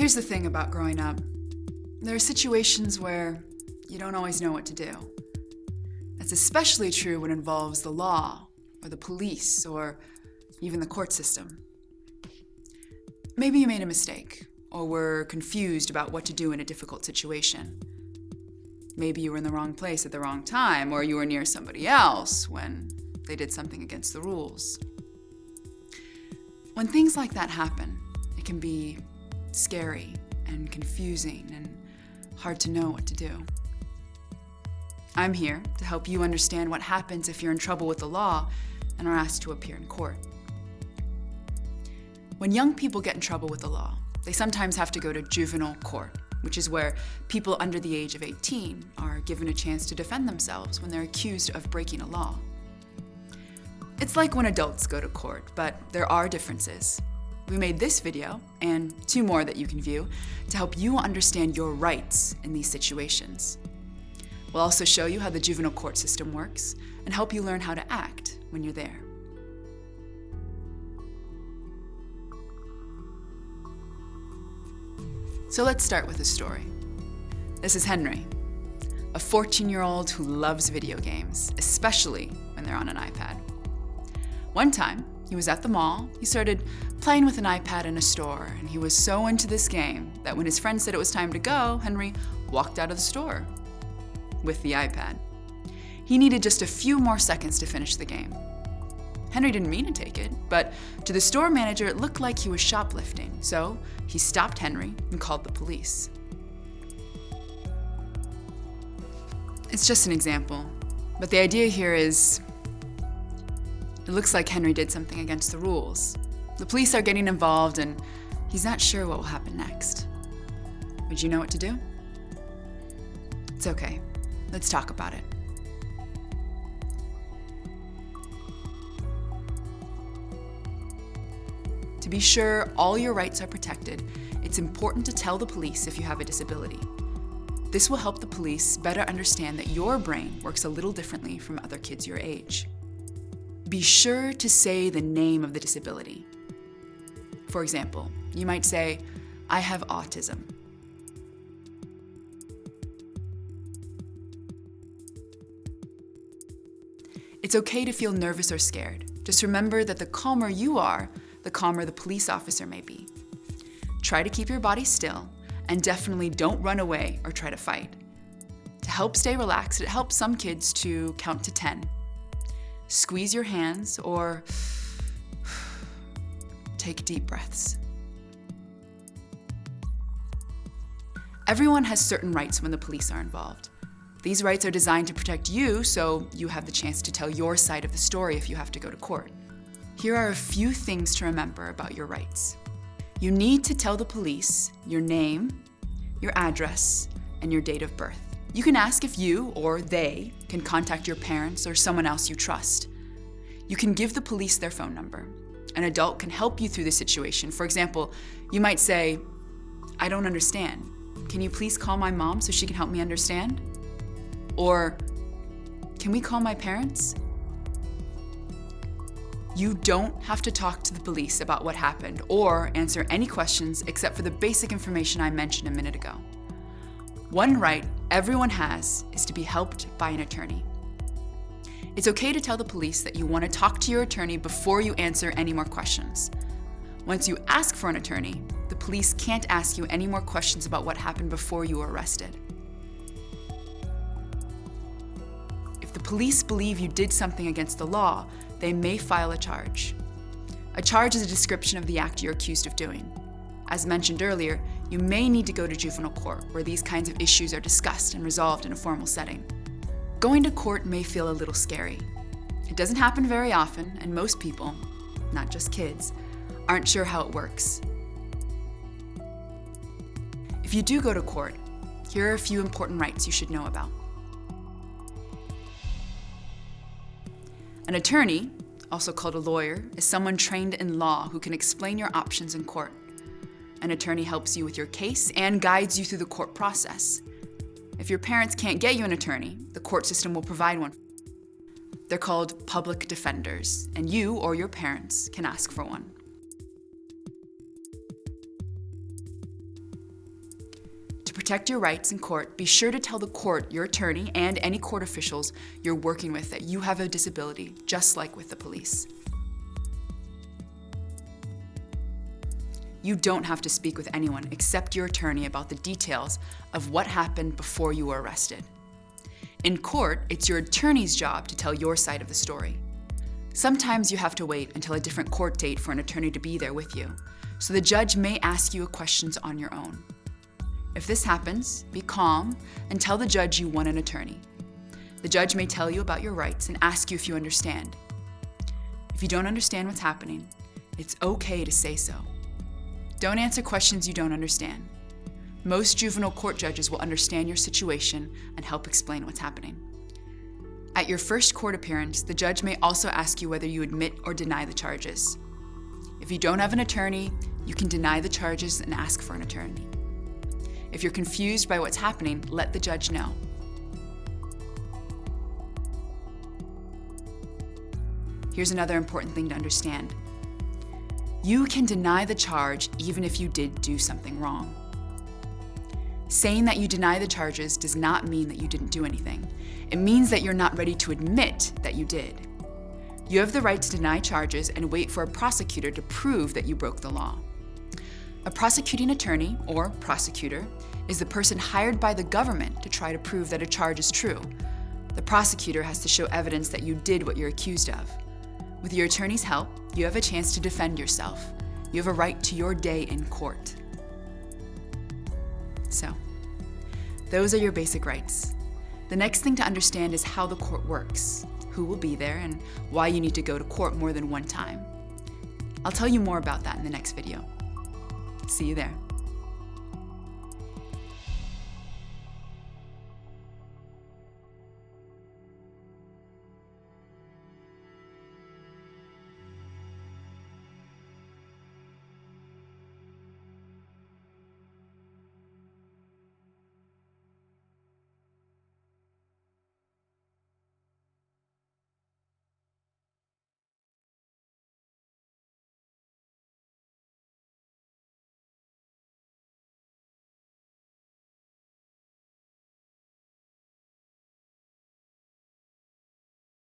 Here's the thing about growing up. There are situations where you don't always know what to do. That's especially true when it involves the law, or the police, or even the court system. Maybe you made a mistake, or were confused about what to do in a difficult situation. Maybe you were in the wrong place at the wrong time, or you were near somebody else when they did something against the rules. When things like that happen, it can be scary and confusing and hard to know what to do. I'm here to help you understand what happens if you're in trouble with the law and are asked to appear in court. When young people get in trouble with the law, they sometimes have to go to juvenile court, which is where people under the age of 18 are given a chance to defend themselves when they're accused of breaking a law. It's like when adults go to court, but there are differences. We made this video, and 2 more that you can view, to help you understand your rights in these situations. We'll also show you how the juvenile court system works and help you learn how to act when you're there. So let's start with a story. This is Henry, a 14-year-old who loves video games, especially when they're on an iPad. One time, he was at the mall. He started playing with an iPad in a store, and he was so into this game that when his friend said it was time to go, Henry walked out of the store with the iPad. He needed just a few more seconds to finish the game. Henry didn't mean to take it, but to the store manager, it looked like he was shoplifting, so he stopped Henry and called the police. It's just an example, but the idea here is it looks like Henry did something against the rules. The police are getting involved, and he's not sure what will happen next. Would you know what to do? It's okay. Let's talk about it. To be sure all your rights are protected, it's important to tell the police if you have a disability. This will help the police better understand that your brain works a little differently from other kids your age. Be sure to say the name of the disability. For example, you might say, "I have autism." It's okay to feel nervous or scared. Just remember that the calmer you are, the calmer the police officer may be. Try to keep your body still, and definitely don't run away or try to fight. To help stay relaxed, it helps some kids to count to 10. Squeeze your hands or take deep breaths. Everyone has certain rights when the police are involved. These rights are designed to protect you, so you have the chance to tell your side of the story if you have to go to court. Here are a few things to remember about your rights. You need to tell the police your name, your address, and your date of birth. You can ask if you or they can contact your parents or someone else you trust. You can give the police their phone number. An adult can help you through the situation. For example, you might say, "I don't understand. Can you please call my mom so she can help me understand?" Or, "Can we call my parents?" You don't have to talk to the police about what happened or answer any questions except for the basic information I mentioned a minute ago. One right everyone has is to be helped by an attorney. It's okay to tell the police that you want to talk to your attorney before you answer any more questions. Once you ask for an attorney, the police can't ask you any more questions about what happened before you were arrested. If the police believe you did something against the law, they may file a charge. A charge is a description of the act you're accused of doing. As mentioned earlier, you may need to go to juvenile court, where these kinds of issues are discussed and resolved in a formal setting. Going to court may feel a little scary. It doesn't happen very often, and most people, not just kids, aren't sure how it works. If you do go to court, here are a few important rights you should know about. An attorney, also called a lawyer, is someone trained in law who can explain your options in court. An attorney helps you with your case and guides you through the court process. If your parents can't get you an attorney, the court system will provide one. They're called public defenders, and you or your parents can ask for one. protect your rights in court, be sure to tell the court, your attorney, and any court officials you're working with that you have a disability, just like with the police. You don't have to speak with anyone except your attorney about the details of what happened before you were arrested. In court, it's your attorney's job to tell your side of the story. Sometimes you have to wait until a different court date for an attorney to be there with you, so the judge may ask you questions on your own. If this happens, be calm and tell the judge you want an attorney. The judge may tell you about your rights and ask you if you understand. If you don't understand what's happening, it's okay to say so. Don't answer questions you don't understand. Most juvenile court judges will understand your situation and help explain what's happening. At your first court appearance, the judge may also ask you whether you admit or deny the charges. If you don't have an attorney, you can deny the charges and ask for an attorney. If you're confused by what's happening, let the judge know. Here's another important thing to understand. You can deny the charge even if you did do something wrong. Saying that you deny the charges does not mean that you didn't do anything. It means that you're not ready to admit that you did. You have the right to deny charges and wait for a prosecutor to prove that you broke the law. A prosecuting attorney, or prosecutor, is the person hired by the government to try to prove that a charge is true. The prosecutor has to show evidence that you did what you're accused of. With your attorney's help, you have a chance to defend yourself. You have a right to your day in court. So, those are your basic rights. The next thing to understand is how the court works, who will be there, and why you need to go to court more than one time. I'll tell you more about that in the next video. See you there.